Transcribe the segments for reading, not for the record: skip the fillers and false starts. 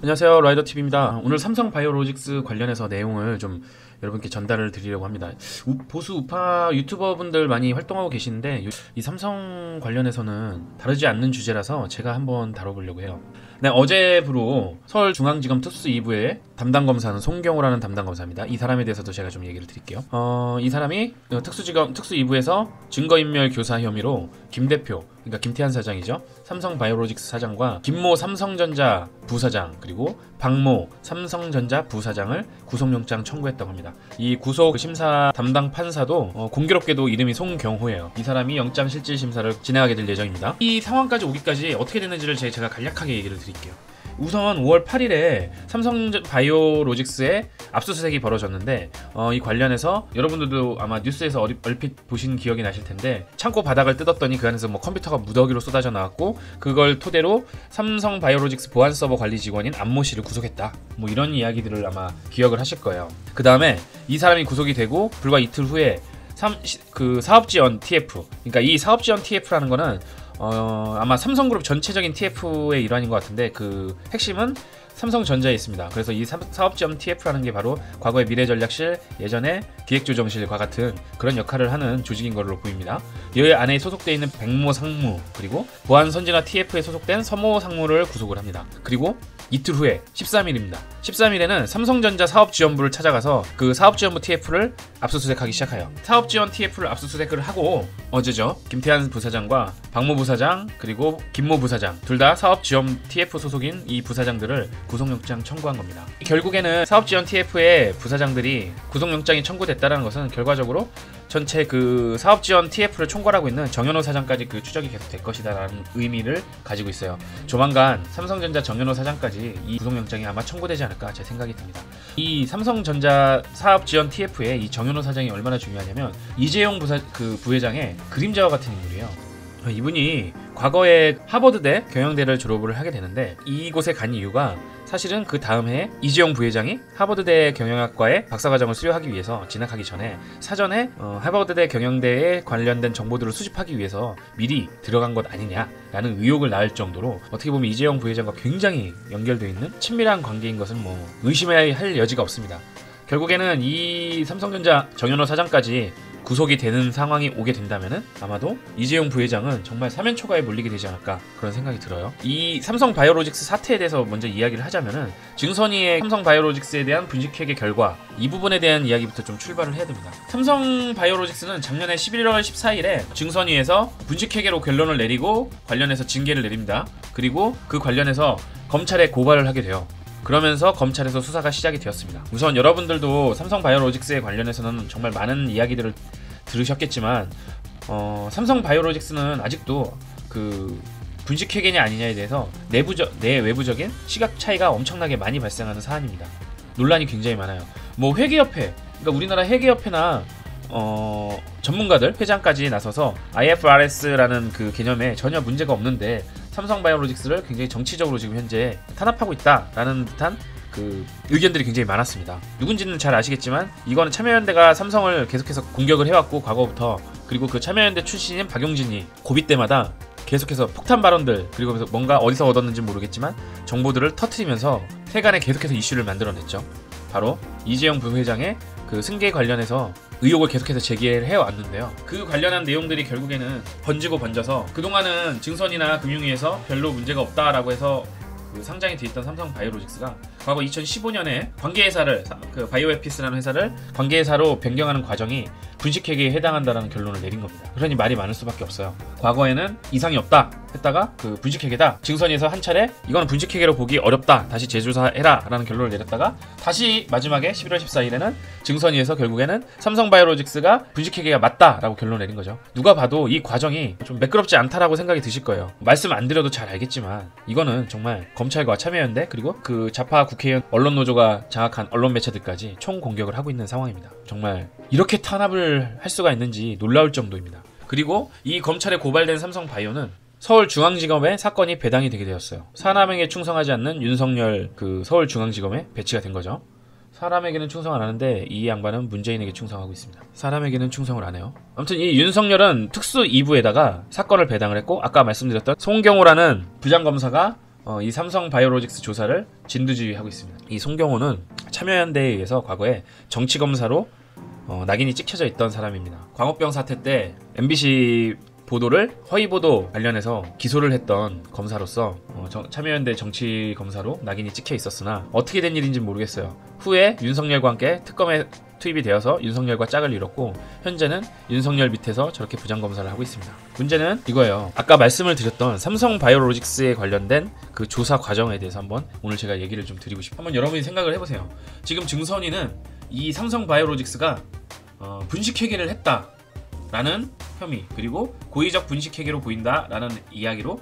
안녕하세요, 라이더TV입니다. 오늘 삼성바이오로직스 관련해서 내용을 좀 여러분께 전달을 드리려고 합니다. 보수 우파 유튜버분들 많이 활동하고 계시는데 이 삼성 관련해서는 다르지 않는 주제라서 제가 한번 다뤄보려고 해요. 네, 어제부로 서울중앙지검 특수 2부의 담당검사는 송경호라는 담당검사입니다. 이 사람에 대해서도 제가 좀 얘기를 드릴게요. 이 사람이 특수지검 특수 2부에서 증거인멸 교사 혐의로 김 대표, 그러니까 김태한 사장이죠, 삼성바이오로직스 사장과 김모 삼성전자 부사장, 그리고 박모 삼성전자 부사장을 구속영장 청구했다고 합니다. 이 구속 심사 담당 판사도 공교롭게도 이름이 송경호예요. 이 사람이 영장실질심사를 진행하게 될 예정입니다. 이 상황까지 오기까지 어떻게 됐는지를 제가 간략하게 얘기를 드릴게요. 우선 5월 8일에 삼성바이오로직스의 압수수색이 벌어졌는데 이 관련해서 여러분들도 아마 뉴스에서 얼핏 보신 기억이 나실 텐데, 창고 바닥을 뜯었더니 그 안에서 컴퓨터가 무더기로 쏟아져 나왔고, 그걸 토대로 삼성바이오로직스 보안 서버 관리 직원인 안모 씨를 구속했다, 이런 이야기들을 아마 기억을 하실 거예요. 그 다음에 이 사람이 구속이 되고 불과 이틀 후에 그 사업지원 TF, 그러니까 이 사업지원 TF라는 거는 아마 삼성그룹 전체적인 TF의 일환인 것 같은데, 그 핵심은 삼성전자에 있습니다. 그래서 이 사업지원 TF라는 게 바로 과거의 미래전략실, 예전에 기획조정실과 같은 그런 역할을 하는 조직인 걸로 보입니다. 이 안에 소속되어 있는 백모 상무, 그리고 보안선진화 TF에 소속된 서모 상무를 구속을 합니다. 그리고 이틀 후에 13일입니다. 13일에는 삼성전자 사업지원부를 찾아가서 그 사업지원부 TF를 압수수색하기 시작해요. 사업지원 TF를 압수수색을 하고, 어제죠, 김태한 부사장과 박모 부사장 그리고 김모 부사장 둘 다 사업지원 TF 소속인 이 부사장들을 구속영장 청구한 겁니다. 결국에는 사업지원 TF의 부사장들이 구속영장이 청구됐다는 것은 결과적으로 전체 그 사업지원 TF를 총괄하고 있는 정현호 사장까지 그 추적이 계속 될 것이다라는 의미를 가지고 있어요. 조만간 삼성전자 정현호 사장까지 이 구속영장이 아마 청구되지 않을까 제 생각이 듭니다. 이 삼성전자 사업지원 TF의 이 정현호 사장이 얼마나 중요하냐면, 이재용 부회장의 그림자와 같은 인물이에요. 이분이 과거에 하버드대 경영대를 졸업을 하게 되는데, 이곳에 간 이유가 사실은 그 다음 해에 이재용 부회장이 하버드대 경영학과에 박사과정을 수료하기 위해서 진학하기 전에 사전에 하버드대 경영대에 관련된 정보들을 수집하기 위해서 미리 들어간 것 아니냐라는 의혹을 낳을 정도로 어떻게 보면 이재용 부회장과 굉장히 연결되어 있는 친밀한 관계인 것은 의심해야 할 여지가 없습니다. 결국에는 이 삼성전자 정현호 사장까지 구속이 되는 상황이 오게 된다면은 아마도 이재용 부회장은 정말 사면초가에 몰리게 되지 않을까, 그런 생각이 들어요. 이 삼성바이오로직스 사태에 대해서 먼저 이야기를 하자면은, 증선이의 삼성바이오로직스에 대한 분식회계 결과, 이 부분에 대한 이야기부터 좀 출발을 해야 됩니다. 삼성바이오로직스는 작년에 11월 14일에 증선위에서 분식회계로 결론을 내리고 관련해서 징계를 내립니다. 그리고 그 관련해서 검찰에 고발을 하게 돼요. 그러면서 검찰에서 수사가 시작이 되었습니다. 우선 여러분들도 삼성바이오로직스에 관련해서는 정말 많은 이야기들을 들으셨겠지만, 삼성바이오로직스는 아직도 그 분식회계냐 아니냐에 대해서 내외부적인 시각 차이가 엄청나게 많이 발생하는 사안입니다. 논란이 굉장히 많아요. 회계협회, 그러니까 우리나라 회계협회나 전문가들, 회장까지 나서서 IFRS라는 그 개념에 전혀 문제가 없는데 삼성바이오로직스를 굉장히 정치적으로 지금 현재 탄압하고 있다라는 듯한 그 의견들이 굉장히 많았습니다. 누군지는 잘 아시겠지만, 이거는 참여연대가 삼성을 계속해서 공격을 해왔고, 과거부터. 그리고 그 참여연대 출신인 박용진이 고비 때마다 계속해서 폭탄 발언들, 그리고 뭔가 어디서 얻었는지 모르겠지만 정보들을 터트리면서 세간에 계속해서 이슈를 만들어냈죠. 바로 이재용 부회장의 그 승계 관련해서 의혹을 계속해서 제기를 해왔는데요. 그 관련한 내용들이 결국에는 번지고 번져서, 그동안은 증선이나 금융위에서 별로 문제가 없다라고 해서 그 상장이 돼 있던 삼성바이오로직스가 과거 2015년에 관계회사를, 그 바이오에피스라는 회사를 관계회사로 변경하는 과정이 분식회계에 해당한다라는 결론을 내린 겁니다. 그러니 말이 많을 수밖에 없어요. 과거에는 이상이 없다 했다가 그 분식회계다, 증선위에서 한 차례 이거는 분식회계로 보기 어렵다, 다시 재조사해라 라는 결론을 내렸다가, 다시 마지막에 11월 14일에는 증선위에서 결국에는 삼성바이오로직스가 분식회계가 맞다라고 결론을 내린 거죠. 누가 봐도 이 과정이 좀 매끄럽지 않다라고 생각이 드실 거예요. 말씀 안 드려도 잘 알겠지만, 이거는 정말 검찰과 참여연대, 그리고 그 좌파 국회의원, 언론노조가 장악한 언론 매체들까지 총 공격을 하고 있는 상황입니다. 정말 이렇게 탄압을 할 수가 있는지 놀라울 정도입니다. 그리고 이 검찰에 고발된 삼성바이오는 서울중앙지검에 사건이 배당이 되게 되었어요. 사람에게 충성하지 않는 윤석열, 그 서울중앙지검에 배치가 된 거죠. 사람에게는 충성 안 하는데 이 양반은 문재인에게 충성하고 있습니다. 사람에게는 충성을 안 해요. 아무튼 이 윤석열은 특수 2부에다가 사건을 배당을 했고, 아까 말씀드렸던 송경호라는 부장검사가 이 삼성바이오로직스 조사를 진두지휘하고 있습니다. 이 송경호는 참여연대에 의해서 과거에 정치검사로 낙인이 찍혀져 있던 사람입니다. 광우병 사태 때 MBC 보도를 허위보도 관련해서 기소를 했던 검사로서 참여연대 정치검사로 낙인이 찍혀 있었으나 어떻게 된 일인지 모르겠어요. 후에 윤석열과 함께 특검에 투입이 되어서 윤석열과 짝을 이뤘고 현재는 윤석열 밑에서 저렇게 부장검사를 하고 있습니다. 문제는 이거예요. 아까 말씀을 드렸던 삼성바이오로직스에 관련된 그 조사 과정에 대해서 한번 오늘 제가 얘기를 좀 드리고 싶어요. 한번 여러분이 생각을 해보세요. 지금 증선이는 이 삼성바이오로직스가 분식회계를 했다라는 혐의, 그리고 고의적 분식회계로 보인다라는 이야기로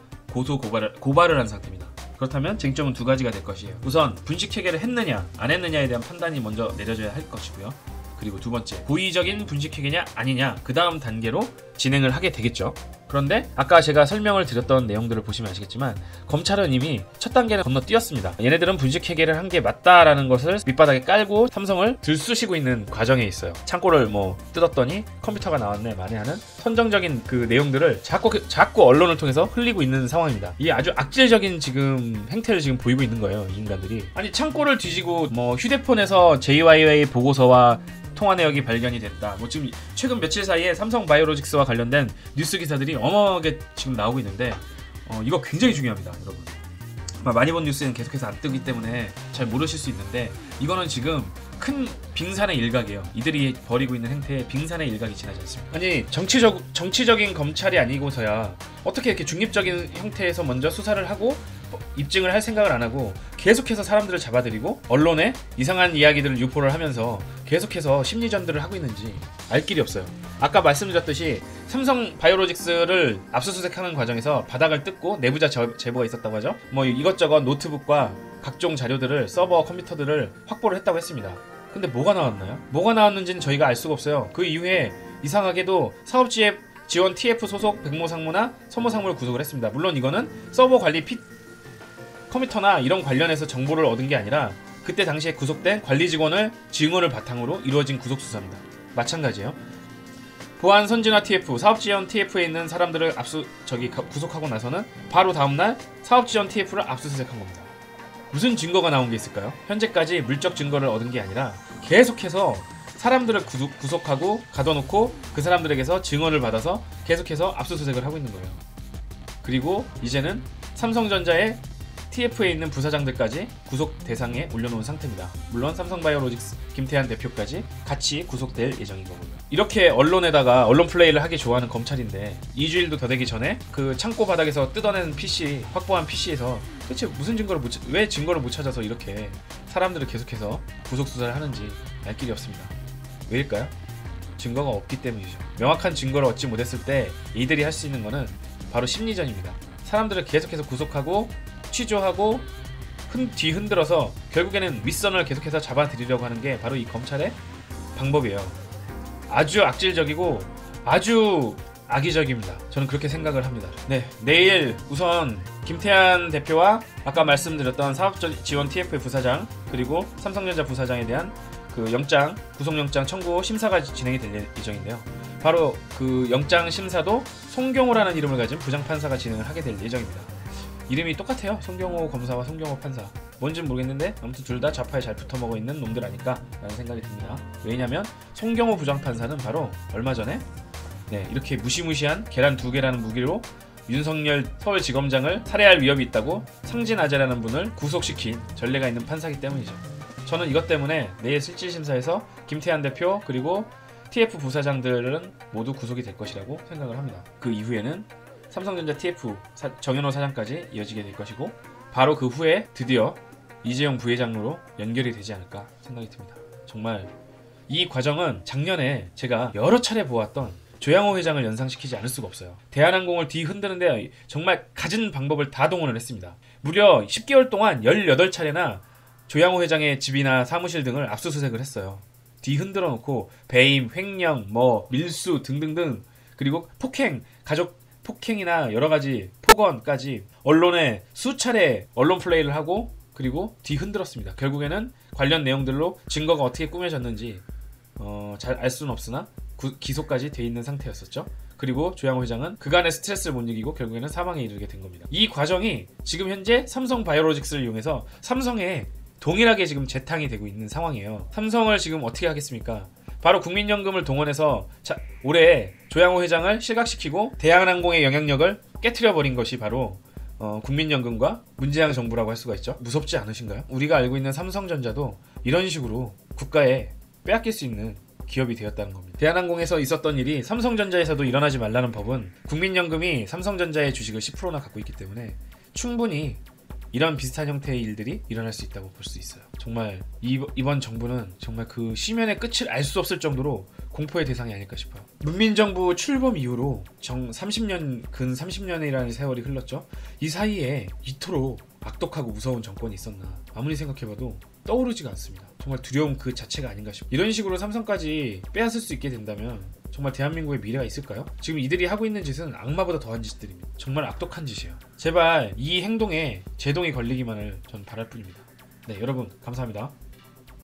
고발을 한 상태입니다. 그렇다면 쟁점은 두 가지가 될 것이에요. 우선 분식회계를 했느냐 안 했느냐에 대한 판단이 먼저 내려져야 할 것이고요. 그리고 두 번째, 고의적인 분식회계냐 아니냐, 그 다음 단계로 진행을 하게 되겠죠. 그런데 아까 제가 설명을 드렸던 내용들을 보시면 아시겠지만 검찰은 이미 첫 단계는 건너뛰었습니다. 얘네들은 분식회계를 한 게 맞다라는 것을 밑바닥에 깔고 삼성을 들쑤시고 있는 과정에 있어요. 창고를 뜯었더니 컴퓨터가 나왔네 만에 하는 선정적인 그 내용들을 자꾸 언론을 통해서 흘리고 있는 상황입니다. 이 아주 악질적인 지금 행태를 지금 보이고 있는 거예요, 이 인간들이. 아니, 창고를 뒤지고 휴대폰에서 JYA 보고서와 통화 내역이 발견이 됐다. 지금 최근 며칠 사이에 삼성바이오로직스와 관련된 뉴스 기사들이 어마어마하게 지금 나오고 있는데 이거 굉장히 중요합니다, 여러분. 많이 본 뉴스에는 계속해서 안 뜨기 때문에 잘 모르실 수 있는데 이거는 지금 큰 빙산의 일각이에요. 이들이 벌이고 있는 행태에 빙산의 일각이 지나지 않습니다. 아니, 정치적인 검찰이 아니고서야 어떻게 이렇게 중립적인 형태에서 먼저 수사를 하고 입증을 할 생각을 안 하고 계속해서 사람들을 잡아들이고 언론에 이상한 이야기들을 유포를 하면서 계속해서 심리전들을 하고 있는지 알 길이 없어요. 아까 말씀드렸듯이 삼성바이오로직스를 압수수색하는 과정에서 바닥을 뜯고 내부자 제보가 있었다고 하죠. 이것저것 노트북과 각종 자료들을, 서버 컴퓨터들을 확보를 했다고 했습니다. 근데 뭐가 나왔나요? 뭐가 나왔는지는 저희가 알 수가 없어요. 그 이후에 이상하게도 사업지원 TF 소속 백모상무나 서모상무를 구속을 했습니다. 물론 이거는 서버 관리 컴퓨터나 이런 관련해서 정보를 얻은 게 아니라 그때 당시에 구속된 관리 직원을 증언을 바탕으로 이루어진 구속수사입니다. 마찬가지예요. 보안 선진화 TF, 사업지원 TF에 있는 사람들을 구속하고 나서는 바로 다음날 사업지원 TF를 압수수색한 겁니다. 무슨 증거가 나온 게 있을까요? 현재까지 물적 증거를 얻은 게 아니라 계속해서 사람들을 구속하고 가둬놓고 그 사람들에게서 증언을 받아서 계속해서 압수수색을 하고 있는 거예요. 그리고 이제는 삼성전자의 TF에 있는 부사장들까지 구속 대상에 올려놓은 상태입니다. 물론 삼성바이오로직스 김태한 대표까지 같이 구속될 예정인 거고요. 이렇게 언론에다가 언론 플레이를 하기 좋아하는 검찰인데 2주일도 더 되기 전에 그 창고 바닥에서 뜯어낸 PC, 확보한 PC에서 대체 무슨 왜 증거를 못 찾아서 이렇게 사람들을 계속해서 구속 수사를 하는지 알 길이 없습니다. 왜일까요? 증거가 없기 때문이죠. 명확한 증거를 얻지 못했을 때 이들이 할 수 있는 거는 바로 심리전입니다. 사람들을 계속해서 구속하고 취조하고 뒤흔들어서 결국에는 윗선을 계속해서 잡아들이려고 하는 게 바로 이 검찰의 방법이에요. 아주 악질적이고 아주 악의적입니다. 저는 그렇게 생각을 합니다. 네, 내일 우선 김태한 대표와 아까 말씀드렸던 사업지원 TF의 부사장 그리고 삼성전자 부사장에 대한 그 구속영장 청구 심사가 진행이 될 예정인데요. 바로 그 영장 심사도 송경호라는 이름을 가진 부장판사가 진행을 하게 될 예정입니다. 이름이 똑같아요. 송경호 검사와 송경호 판사. 뭔지는 모르겠는데 아무튼 둘 다 좌파에 잘 붙어먹어 있는 놈들 아닐까 라는 생각이 듭니다. 왜냐면 송경호 부장판사는 바로 얼마 전에 이렇게 무시무시한 계란 2개라는 무기로 윤석열 서울지검장을 살해할 위협이 있다고 상진아재라는 분을 구속시킨 전례가 있는 판사이기 때문이죠. 저는 이것 때문에 내일 실질심사에서 김태한 대표 그리고 TF 부사장들은 모두 구속이 될 것이라고 생각을 합니다. 그 이후에는 삼성전자 TF 정현호 사장까지 이어지게 될 것이고 바로 그 후에 드디어 이재용 부회장으로 연결이 되지 않을까 생각이 듭니다. 정말 이 과정은 작년에 제가 여러 차례 보았던 조양호 회장을 연상시키지 않을 수가 없어요. 대한항공을 뒤흔드는데 정말 가진 방법을 다 동원을 했습니다. 무려 10개월 동안 18차례나 조양호 회장의 집이나 사무실 등을 압수수색을 했어요. 뒤흔들어 놓고 배임, 횡령, 밀수 등등등 그리고 폭행, 가족 폭행이나 여러가지 폭언까지 언론에 수차례 언론 플레이를 하고 그리고 뒤흔들었습니다. 결국에는 관련 내용들로 증거가 어떻게 꾸며졌는지 잘 알 수는 없으나 기소까지 돼 있는 상태였었죠. 그리고 조양호 회장은 그간의 스트레스를 못 이기고 결국에는 사망에 이르게 된 겁니다. 이 과정이 지금 현재 삼성바이오로직스를 이용해서 삼성에 동일하게 지금 재탕이 되고 있는 상황이에요. 삼성을 지금 어떻게 하겠습니까? 바로 국민연금을 동원해서 올해 조양호 회장을 실각시키고 대한항공의 영향력을 깨트려버린 것이 바로 국민연금과 문재양 정부라고 할 수가 있죠. 무섭지 않으신가요? 우리가 알고 있는 삼성전자도 이런 식으로 국가에 빼앗길 수 있는 기업이 되었다는 겁니다. 대한항공에서 있었던 일이 삼성전자에서도 일어나지 말라는 법은 국민연금이 삼성전자의 주식을 10%나 갖고 있기 때문에 충분히 이런 비슷한 형태의 일들이 일어날 수 있다고 볼 수 있어요. 정말 이번 정부는 정말 그 심연의 끝을 알 수 없을 정도로 공포의 대상이 아닐까 싶어요. 문민정부 출범 이후로 근 30년이라는 세월이 흘렀죠. 이 사이에 이토록 악독하고 무서운 정권이 있었나 아무리 생각해봐도 떠오르지가 않습니다. 정말 두려움 그 자체가 아닌가 싶어요. 이런 식으로 삼성까지 빼앗을 수 있게 된다면 정말 대한민국의 미래가 있을까요? 지금 이들이 하고 있는 짓은 악마보다 더한 짓들입니다. 정말 악독한 짓이에요. 제발 이 행동에 제동이 걸리기만을 전 바랄 뿐입니다. 네, 여러분 감사합니다.